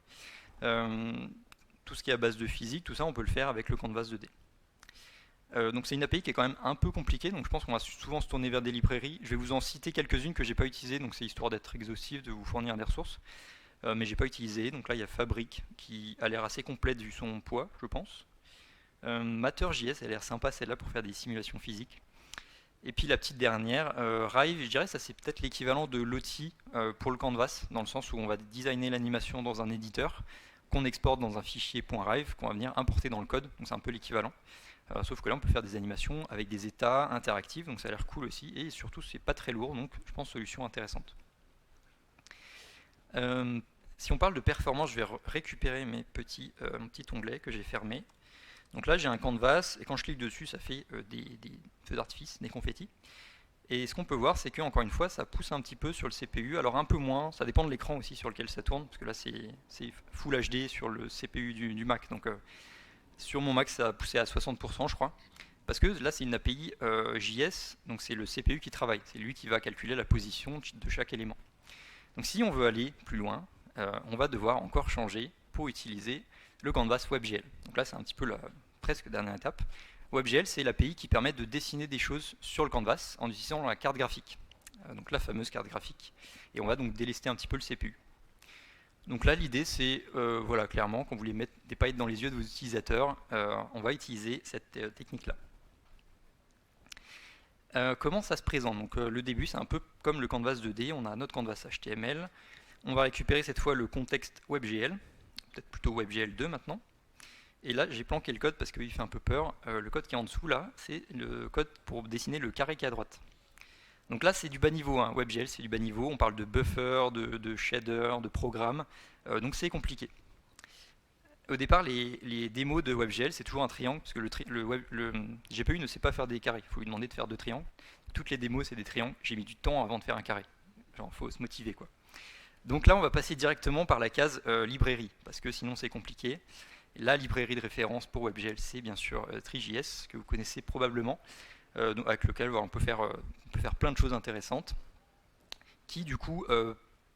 Tout ce qui est à base de physique, tout ça, on peut le faire avec le canvas 2D. Donc c'est une API qui est quand même un peu compliquée, donc je pense qu'on va souvent se tourner vers des librairies. Je vais vous en citer quelques-unes que j'ai pas utilisées, donc c'est histoire d'être exhaustif, de vous fournir des ressources. Mais j'ai pas utilisé, donc là il y a Fabric qui a l'air assez complète vu son poids, je pense. Matter.js, elle a l'air sympa celle-là pour faire des simulations physiques. Et puis la petite dernière, Rive, je dirais ça c'est peut-être l'équivalent de Lottie pour le canvas, dans le sens où on va designer l'animation dans un éditeur, qu'on exporte dans un fichier .rive, qu'on va venir importer dans le code, donc c'est un peu l'équivalent. Sauf que là on peut faire des animations avec des états interactifs, donc ça a l'air cool aussi, et surtout c'est pas très lourd, donc je pense solution intéressante. Si on parle de performance, je vais récupérer mon petit onglet que j'ai fermé. Donc là j'ai un canvas et quand je clique dessus ça fait des feux d'artifice, des confettis. Et ce qu'on peut voir c'est que encore une fois ça pousse un petit peu sur le CPU, alors un peu moins, ça dépend de l'écran aussi sur lequel ça tourne, parce que là c'est Full HD sur le CPU du Mac, donc sur mon Mac ça a poussé à 60% je crois, parce que là c'est une API JS, donc c'est le CPU qui travaille, c'est lui qui va calculer la position de chaque élément. Donc si on veut aller plus loin, on va devoir encore changer pour utiliser le canvas WebGL. Donc là c'est un petit peu la presque dernière étape. WebGL c'est l'API qui permet de dessiner des choses sur le canvas en utilisant la carte graphique. Donc la fameuse carte graphique. Et on va donc délester un petit peu le CPU. Donc là l'idée c'est, voilà clairement, quand vous voulez mettre des paillettes dans les yeux de vos utilisateurs, on va utiliser cette technique là. Comment ça se présente? Donc le début c'est un peu comme le canvas 2D, on a notre canvas HTML, on va récupérer cette fois le contexte WebGL, peut-être plutôt WebGL 2 maintenant. Et là j'ai planqué le code parce qu'il fait un peu peur. Le code qui est en dessous là, c'est le code pour dessiner le carré qui est à droite. Donc là c'est du bas niveau, hein. WebGL c'est du bas niveau, on parle de buffer, de shader, de programme, donc c'est compliqué. Au départ les démos de WebGL c'est toujours un triangle, parce que le GPU ne sait pas faire des carrés, il faut lui demander de faire deux triangles. Toutes les démos c'est des triangles, j'ai mis du temps avant de faire un carré, genre faut se motiver quoi. Donc là on va passer directement par la case librairie, parce que sinon c'est compliqué. La librairie de référence pour WebGL c'est bien sûr Three.js, que vous connaissez probablement, avec lequel on peut faire plein de choses intéressantes, qui du coup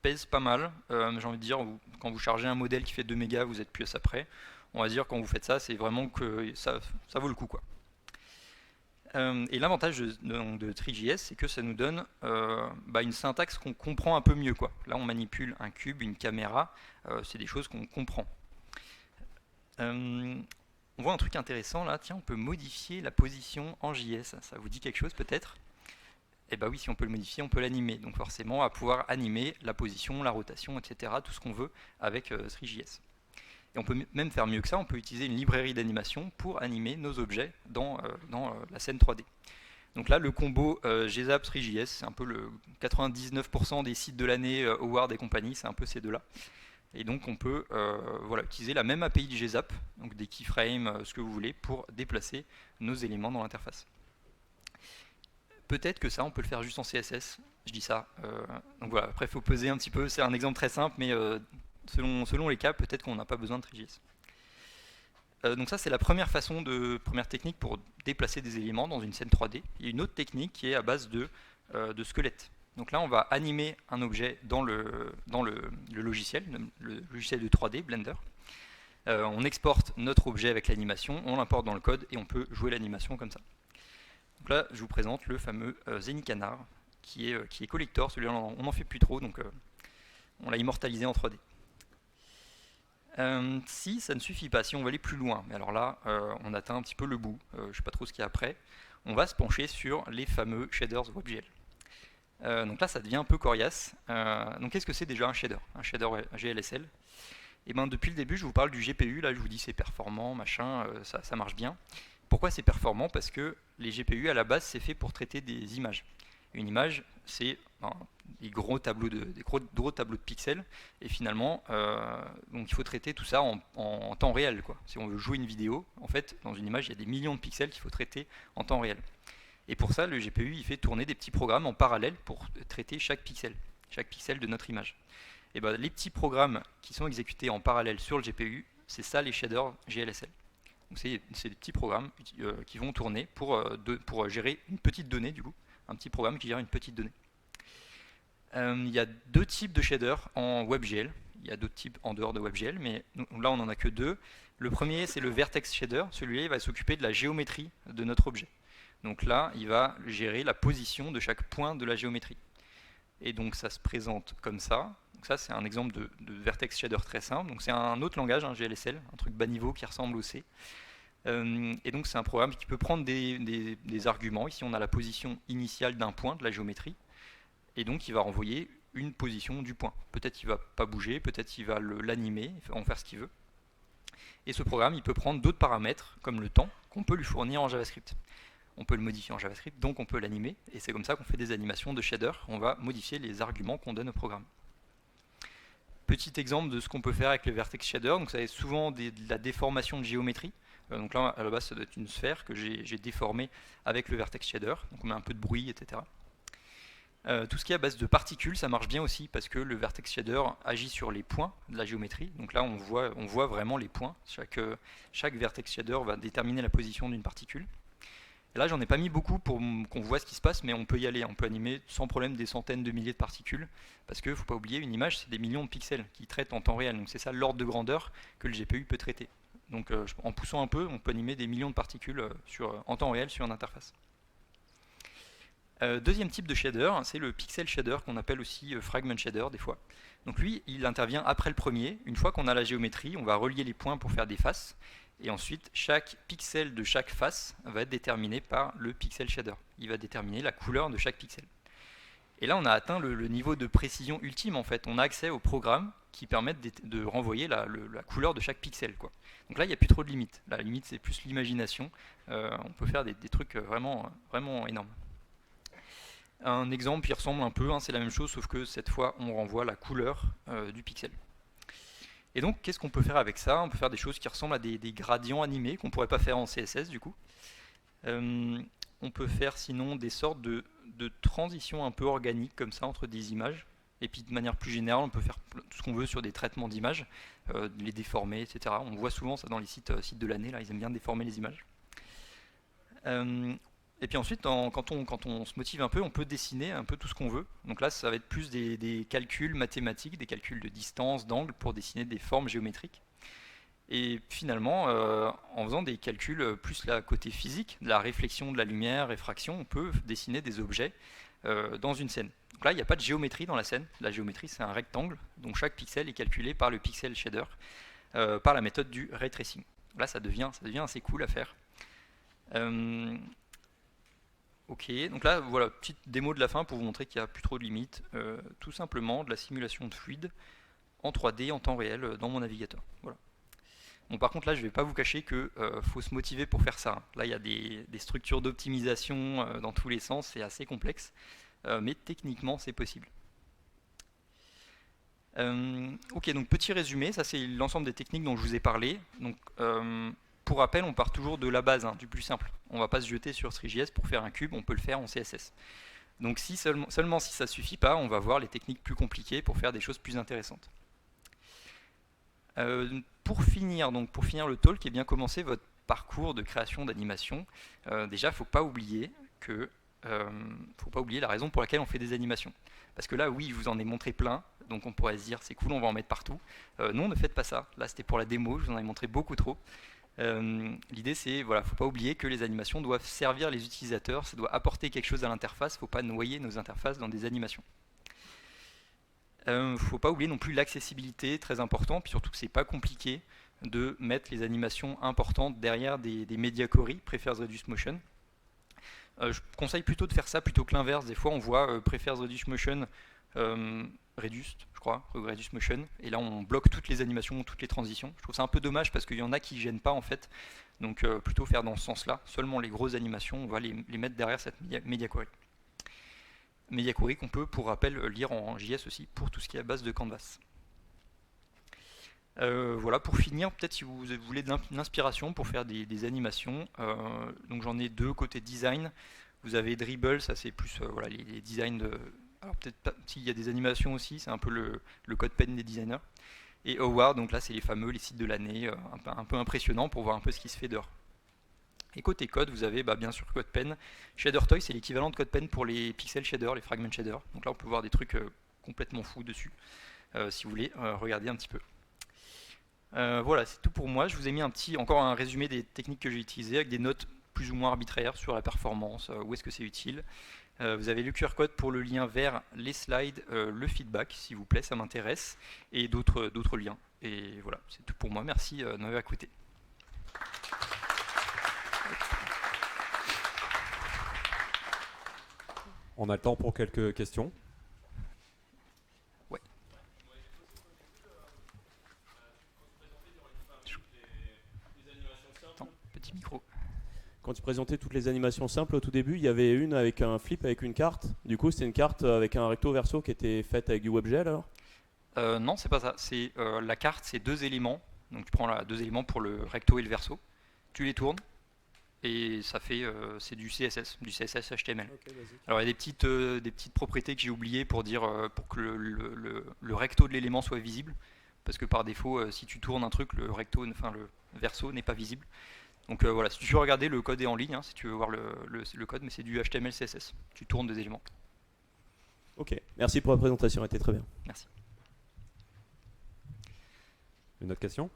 pèsent pas mal. J'ai envie de dire, quand vous chargez un modèle qui fait 2 mégas, vous êtes plus à ça près. On va dire quand vous faites ça, c'est vraiment que ça vaut le coup quoi. Et l'avantage de Three.js, c'est que ça nous donne une syntaxe qu'on comprend un peu mieux, quoi. Là, on manipule un cube, une caméra, c'est des choses qu'on comprend. On voit un truc intéressant là, tiens, on peut modifier la position en JS, ça vous dit quelque chose peut-être? Et bah oui, si on peut le modifier, on peut l'animer, donc forcément on va pouvoir animer la position, la rotation, etc., tout ce qu'on veut avec Three.js. Et on peut même faire mieux que ça, on peut utiliser une librairie d'animation pour animer nos objets dans la scène 3D. Donc là, le combo GZAP Three.js, c'est un peu le 99% des sites de l'année, Howard et compagnie, c'est un peu ces deux-là. Et donc on peut utiliser la même API du GZAP, donc des keyframes, ce que vous voulez, pour déplacer nos éléments dans l'interface. Peut-être que ça, on peut le faire juste en CSS, je dis ça. Donc voilà, après il faut peser un petit peu, c'est un exemple très simple, mais selon les cas, peut-être qu'on n'a pas besoin de Three.js. Donc ça, c'est la première première technique pour déplacer des éléments dans une scène 3D. Il y a une autre technique qui est à base de squelettes. Donc là, on va animer un objet dans le logiciel, le logiciel de 3D, Blender. On exporte notre objet avec l'animation, on l'importe dans le code et on peut jouer l'animation comme ça. Donc là, je vous présente le fameux Zenicanar qui est collector. Celui-là, on n'en fait plus trop, donc on l'a immortalisé en 3D. Si ça ne suffit pas, si on veut aller plus loin, mais alors là, on atteint un petit peu le bout, je ne sais pas trop ce qu'il y a après, on va se pencher sur les fameux shaders WebGL. Donc là, ça devient un peu coriace. Donc qu'est-ce que c'est déjà un shader GLSL? Et ben, depuis le début, je vous parle du GPU, là je vous dis c'est performant, machin, ça marche bien. Pourquoi c'est performant? Parce que les GPU à la base c'est fait pour traiter des images. Une image, c'est des gros tableaux de pixels, et finalement, donc il faut traiter tout ça en temps réel, quoi. Si on veut jouer une vidéo, en fait, dans une image, il y a des millions de pixels qu'il faut traiter en temps réel. Et pour ça, le GPU, il fait tourner des petits programmes en parallèle pour traiter chaque pixel de notre image. Et ben, les petits programmes qui sont exécutés en parallèle sur le GPU, c'est ça les shaders GLSL. C'est des petits programmes qui vont tourner pour gérer une petite donnée, du coup. Un petit programme qui gère une petite donnée. Il y a deux types de shaders en WebGL. Il y a d'autres types en dehors de WebGL, mais là on n'en a que deux. Le premier, c'est le Vertex Shader. Celui-là, il va s'occuper de la géométrie de notre objet. Donc là, il va gérer la position de chaque point de la géométrie. Et donc ça se présente comme ça. Donc ça, c'est un exemple de Vertex Shader très simple. Donc c'est un autre langage, un GLSL, un truc bas niveau qui ressemble au C. Et donc c'est un programme qui peut prendre des arguments. Ici on a la position initiale d'un point de la géométrie, et donc il va renvoyer une position du point. Peut-être qu'il ne va pas bouger, peut-être qu'il va l'animer, il va en faire ce qu'il veut. Et ce programme, il peut prendre d'autres paramètres, comme le temps, qu'on peut lui fournir en JavaScript. On peut le modifier en JavaScript, donc on peut l'animer, et c'est comme ça qu'on fait des animations de shader. On va modifier les arguments qu'on donne au programme. Petit exemple de ce qu'on peut faire avec le Vertex Shader, donc ça est souvent de la déformation de géométrie. Donc là, à la base, ça doit être une sphère que j'ai déformée avec le Vertex Shader. Donc on met un peu de bruit, etc. Tout ce qui est à base de particules, ça marche bien aussi parce que le Vertex Shader agit sur les points de la géométrie. Donc là, on voit vraiment les points. Chaque Vertex Shader va déterminer la position d'une particule. Et là, j'en ai pas mis beaucoup pour qu'on voit ce qui se passe, mais on peut y aller. On peut animer sans problème des centaines de milliers de particules. Parce qu'il ne faut pas oublier, une image, c'est des millions de pixels qui traitent en temps réel. Donc c'est ça l'ordre de grandeur que le GPU peut traiter. Donc en poussant un peu, on peut animer des millions de particules en temps réel sur une interface. Deuxième type de shader, c'est le pixel shader qu'on appelle aussi fragment shader des fois. Donc lui, il intervient après le premier. Une fois qu'on a la géométrie, on va relier les points pour faire des faces. Et ensuite, chaque pixel de chaque face va être déterminé par le pixel shader. Il va déterminer la couleur de chaque pixel. Et là, on a atteint le niveau de précision ultime en fait. On a accès aux programmes qui permettent de renvoyer la couleur de chaque pixel, quoi. Donc là, il n'y a plus trop de limites. La limite, c'est plus l'imagination. On peut faire des trucs vraiment, vraiment énormes. Un exemple qui ressemble un peu, c'est la même chose, sauf que cette fois, on renvoie la couleur du pixel. Et donc, qu'est-ce qu'on peut faire avec ça? On peut faire des choses qui ressemblent à des gradients animés qu'on ne pourrait pas faire en CSS, du coup. On peut faire sinon des sortes de transitions un peu organiques, comme ça, entre des images. Et puis, de manière plus générale, on peut faire tout ce qu'on veut sur des traitements d'images, les déformer, etc. On voit souvent ça dans les sites de l'année, là, ils aiment bien déformer les images. Et puis ensuite, quand on se motive un peu, on peut dessiner un peu tout ce qu'on veut. Donc là, ça va être plus des calculs mathématiques, des calculs de distance, d'angle, pour dessiner des formes géométriques. Et finalement, en faisant des calculs plus là, côté physique, de la réflexion de la lumière, réfraction, on peut dessiner des objets dans une scène. Donc là, il n'y a pas de géométrie dans la scène. La géométrie, c'est un rectangle, donc chaque pixel est calculé par le pixel shader, par la méthode du ray tracing. Là, ça devient assez cool à faire. Ok, donc là, voilà, petite démo de la fin pour vous montrer qu'il n'y a plus trop de limites. Tout simplement de la simulation de fluide en 3D, en temps réel, dans mon navigateur. Voilà. Bon, par contre, là, je ne vais pas vous cacher qu'il faut se motiver pour faire ça. Là, il y a des structures d'optimisation dans tous les sens, c'est assez complexe, mais techniquement, c'est possible. Ok, donc petit résumé, ça c'est l'ensemble des techniques dont je vous ai parlé. Donc, pour rappel, on part toujours de la base, du plus simple. On ne va pas se jeter sur Three.js pour faire un cube, on peut le faire en CSS. Donc seulement si ça ne suffit pas, on va voir les techniques plus compliquées pour faire des choses plus intéressantes. Pour finir le talk et bien commencer votre parcours de création d'animation, déjà faut pas oublier la raison pour laquelle on fait des animations. Parce que là, oui, je vous en ai montré plein, donc on pourrait se dire c'est cool, on va en mettre partout. Non, ne faites pas ça. Là, c'était pour la démo, je vous en ai montré beaucoup trop. L'idée, c'est, voilà, faut pas oublier que les animations doivent servir les utilisateurs, ça doit apporter quelque chose à l'interface, faut pas noyer nos interfaces dans des animations. Faut pas oublier non plus l'accessibilité, très important, puis surtout que c'est pas compliqué de mettre les animations importantes derrière des media queries, prefers reduced motion. Je conseille plutôt de faire ça plutôt que l'inverse. Des fois, on voit prefers reduced motion reduced, je crois, reduced motion, et là on bloque toutes les animations, toutes les transitions. Je trouve ça un peu dommage parce qu'il y en a qui gênent pas en fait. Donc plutôt faire dans ce sens-là. Seulement les grosses animations, on va les mettre derrière cette media query. Media query qu'on peut, pour rappel, lire en JS aussi pour tout ce qui est à base de Canvas. Voilà, pour finir, peut-être si vous voulez de l'inspiration pour faire des animations, donc j'en ai deux côté design. Vous avez Dribble, ça c'est plus voilà, les designs de... Alors peut-être pas, s'il y a des animations aussi, c'est un peu le code pen des designers. Et Award, donc là c'est les fameux, les sites de l'année, un peu impressionnant pour voir un peu ce qui se fait dehors. Et côté code, vous avez bien sûr CodePen. ShaderToy, c'est l'équivalent de CodePen pour les pixel shaders, les fragment shaders. Donc là, on peut voir des trucs complètement fous dessus, si vous voulez regarder un petit peu. Voilà, c'est tout pour moi. Je vous ai mis encore un résumé des techniques que j'ai utilisées avec des notes plus ou moins arbitraires sur la performance, où est-ce que c'est utile. Vous avez le QR code pour le lien vers les slides, le feedback, s'il vous plaît, ça m'intéresse, et d'autres liens. Et voilà, c'est tout pour moi. Merci de m'avoir écouté. On a le temps pour quelques questions. Ouais. Attends, petit micro. Quand tu présentais toutes les animations simples au tout début, il y avait une avec un flip avec une carte. Du coup, c'était une carte avec un recto verso qui était faite avec du WebGL alors? Non, c'est pas ça. C'est la carte, c'est deux éléments. Donc tu prends deux éléments pour le recto et le verso. Tu les tournes et ça fait c'est du CSS HTML. Okay, alors il y a des petites propriétés que j'ai oubliées pour dire pour que le recto de l'élément soit visible, parce que par défaut si tu tournes un truc, le verso n'est pas visible. Donc voilà, si tu veux regarder, le code est en ligne, hein, si tu veux voir le code, mais c'est du HTML CSS. Tu tournes des éléments. Ok, merci pour la présentation, elle était très bien. Merci. Une autre question ?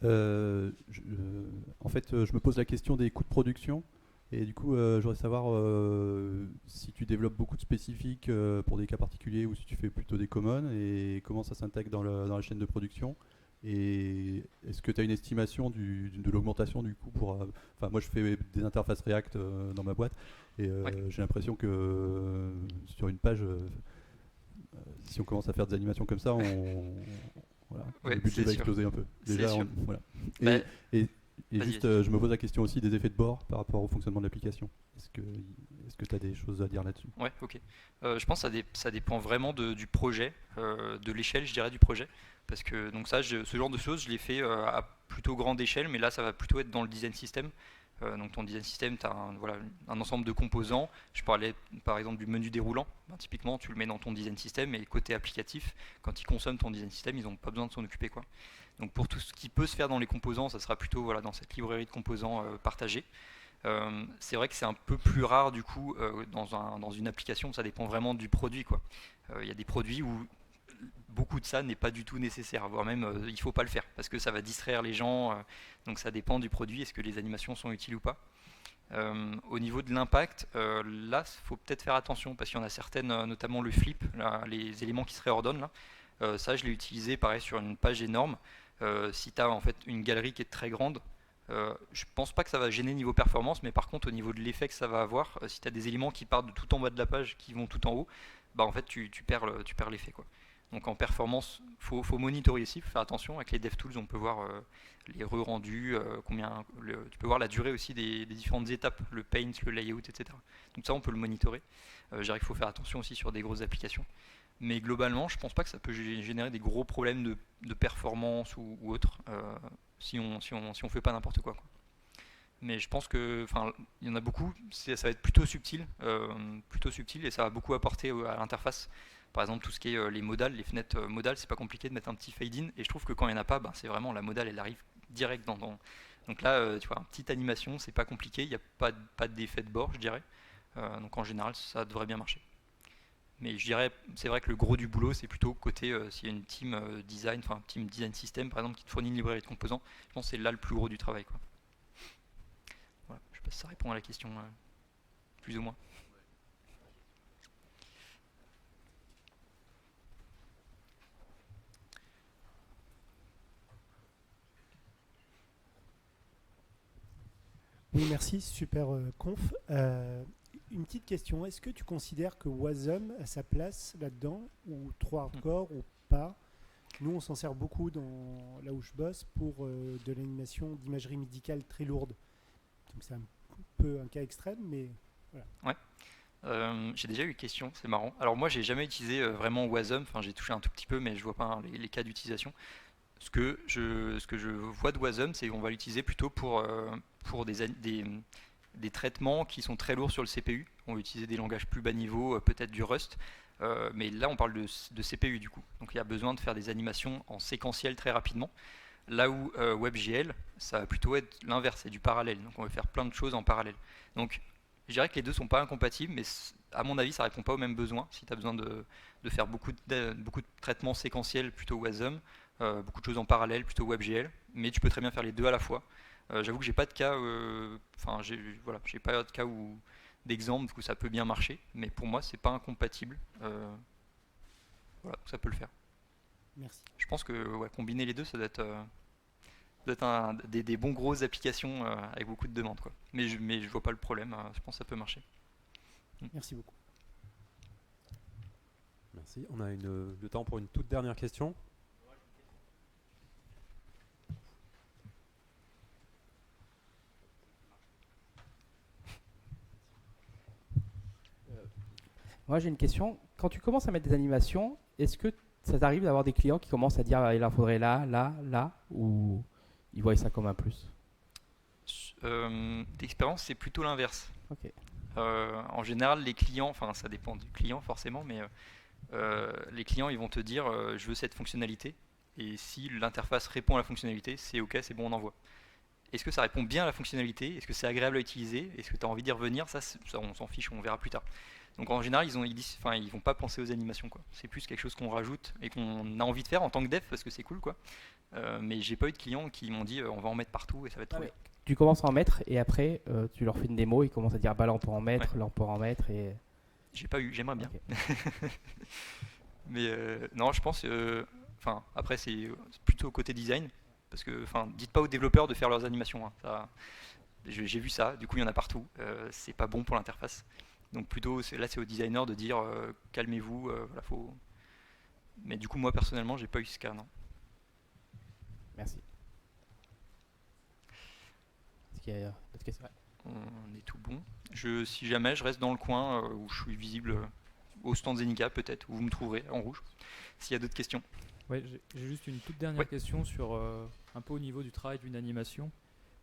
En fait, je me pose la question des coûts de production. Et du coup, je voudrais savoir si tu développes beaucoup de spécifiques pour des cas particuliers ou si tu fais plutôt des commons et comment ça s'intègre dans la chaîne de production. Et est-ce que tu as une estimation de l'augmentation du coût pour... Enfin, moi, je fais des interfaces React dans ma boîte et Ouais. j'ai l'impression que sur une page, si on commence à faire des animations comme ça, voilà, Ouais, le budget c'est va sûr. exploser un peu. C'est Déjà, sûr. voilà. Bah, Et vas-y, juste, vas-y. je me pose la question aussi des effets de bord par rapport au fonctionnement de l'application. Est-ce que tu as des choses à dire là-dessus? Ouais, ok. Je pense que ça dépend vraiment du projet, de l'échelle, je dirais, du projet. Parce que donc ça, ce genre de choses, je l'ai fait à plutôt grande échelle, mais là, ça va plutôt être dans le design system. Donc ton design system, tu as un ensemble de composants. Je parlais par exemple du menu déroulant. Typiquement, tu le mets dans ton design system et côté applicatif, quand ils consomment ton design system, ils n'ont pas besoin de s'en occuper, quoi. Donc pour tout ce qui peut se faire dans les composants, ça sera plutôt dans cette librairie de composants partagée. C'est vrai que c'est un peu plus rare du coup dans une application, ça dépend vraiment du produit, quoi. Il y a des produits où beaucoup de ça n'est pas du tout nécessaire, voire même il ne faut pas le faire parce que ça va distraire les gens, donc ça dépend du produit, est-ce que les animations sont utiles ou pas. Au niveau de l'impact, là il faut peut-être faire attention parce qu'il y en a certaines, notamment le flip, là, les éléments qui se réordonnent là, ça je l'ai utilisé pareil sur une page énorme. Si tu as en fait une galerie qui est très grande, je pense pas que ça va gêner niveau performance, mais par contre au niveau de l'effet que ça va avoir, si tu as des éléments qui partent de tout en bas de la page qui vont tout en haut, bah en fait tu perds l'effet, quoi. Donc en performance, faut monitorer aussi, faut faire attention. Avec les DevTools, on peut voir les re-rendus, tu peux voir la durée aussi des différentes étapes, le paint, le layout, etc. Donc ça, on peut le monitorer. Je dirais qu'il faut faire attention aussi sur des grosses applications. Mais globalement, je pense pas que ça peut générer des gros problèmes de performance ou autre si on fait pas n'importe quoi. Mais je pense que, enfin, il y en a beaucoup. Ça va être plutôt subtil, et ça va beaucoup apporter à l'interface. Par exemple, tout ce qui est les modales, les fenêtres modales, c'est pas compliqué de mettre un petit fade-in. Et je trouve que quand il n'y en a pas, c'est vraiment la modale, elle arrive direct dans. Donc là, tu vois, une petite animation, c'est pas compliqué. Il n'y a pas d'effet de bord, je dirais. Donc en général, ça devrait bien marcher. Mais je dirais, c'est vrai que le gros du boulot, c'est plutôt côté s'il y a une team design, enfin team design system par exemple, qui te fournit une librairie de composants. Je pense que c'est là le plus gros du travail, quoi. Voilà, je sais pas si ça répond à la question, plus ou moins. Oui, merci, super conf. Une petite question, est-ce que tu considères que Wasm a sa place là-dedans, ou trop hardcore, ou pas? Nous, on s'en sert beaucoup là où je bosse pour de l'animation d'imagerie médicale très lourde. Donc c'est un peu un cas extrême, mais voilà. Ouais. J'ai déjà eu une question, c'est marrant. Alors moi, j'ai jamais utilisé vraiment Wasm, enfin j'ai touché un tout petit peu, mais je vois pas les cas d'utilisation. Ce que je vois de Wasm, c'est qu'on va l'utiliser plutôt pour des traitements qui sont très lourds sur le CPU. On va utiliser des langages plus bas niveau, peut-être du Rust. Mais là, on parle de CPU du coup. Donc il y a besoin de faire des animations en séquentiel très rapidement. Là où WebGL, ça va plutôt être l'inverse, c'est du parallèle. Donc on va faire plein de choses en parallèle. Donc je dirais que les deux sont pas incompatibles, mais à mon avis, ça répond pas aux mêmes besoins. Si tu as besoin de faire beaucoup de traitements séquentiels, plutôt Wasm, beaucoup de choses en parallèle, plutôt WebGL, mais tu peux très bien faire les deux à la fois. J'avoue que j'ai pas de cas, j'ai pas de cas d'exemple où ça peut bien marcher, mais pour moi c'est pas incompatible. Voilà, ça peut le faire. Merci. Je pense que combiner les deux, ça doit être des bons grosses applications avec beaucoup de demandes, quoi. Mais je vois pas le problème. Je pense que ça peut marcher. Merci beaucoup. Merci. On a le temps pour une toute dernière question. Moi, j'ai une question. Quand tu commences à mettre des animations, est-ce que ça t'arrive d'avoir des clients qui commencent à dire il en faudrait là, là, là, ou ils voient ça comme un plus? D'expérience, c'est plutôt l'inverse. Ok. En général, les clients, enfin ça dépend du client forcément, mais les clients ils vont te dire je veux cette fonctionnalité, et si l'interface répond à la fonctionnalité, c'est ok, c'est bon, on envoie. Est-ce que ça répond bien à la fonctionnalité? Est-ce que c'est agréable à utiliser? Est-ce que tu as envie d'y revenir? Ça, on s'en fiche, on verra plus tard. Donc en général, ils vont pas penser aux animations, quoi. C'est plus quelque chose qu'on rajoute et qu'on a envie de faire en tant que dev parce que c'est cool, quoi. Mais j'ai pas eu de clients qui m'ont dit on va en mettre partout et ça va être trop bien. Tu commences à en mettre et après tu leur fais une démo, ils commencent à dire bah là on peut en mettre, là on peut en mettre et. J'ai pas eu, j'aimerais bien. Okay. Mais non, je pense. Après c'est plutôt côté design parce que, dites pas aux développeurs de faire leurs animations. Hein. J'ai vu ça. Du coup, il y en a partout. C'est pas bon pour l'interface. Donc plutôt, c'est aux designers de dire calmez-vous. Voilà, faut. Mais du coup, moi personnellement, j'ai pas eu ce cas, non. Merci. Est-ce qu'il y a d'autres questions? On est tout bon. Si jamais je reste dans le coin où je suis visible au stand Zenica, peut-être, où vous me trouverez en rouge. S'il y a d'autres questions. Ouais, j'ai juste une toute dernière question sur un peu au niveau du travail d'une animation.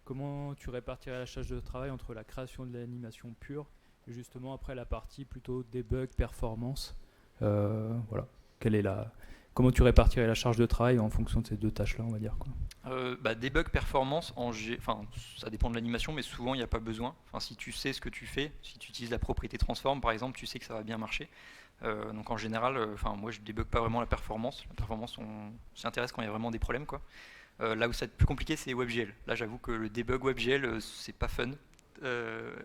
Comment tu répartirais la charge de travail entre la création de l'animation pure et justement après la partie plutôt debug, performance? Voilà. Comment tu répartirais la charge de travail en fonction de ces deux tâches-là, on va dire, quoi. Debug, performance, ça dépend de l'animation, mais souvent il n'y a pas besoin. Si tu sais ce que tu fais, si tu utilises la propriété transform par exemple, tu sais que ça va bien marcher. Donc en général, moi je débug pas vraiment la performance. La performance, on s'y intéresse quand il y a vraiment des problèmes, quoi. Là où ça va être plus compliqué, c'est WebGL. Là j'avoue que le debug WebGL, c'est pas fun.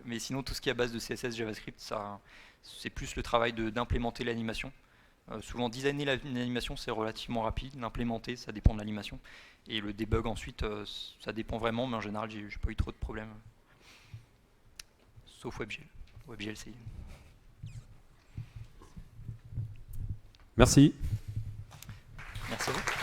Mais sinon tout ce qui est à base de CSS, JavaScript, c'est plus le travail d'implémenter l'animation. Souvent designer une animation c'est relativement rapide, l'implémenter ça dépend de l'animation, et le debug ensuite ça dépend vraiment, mais en général j'ai pas eu trop de problèmes, sauf WebGL. WebGL c'est... Merci. Merci à vous.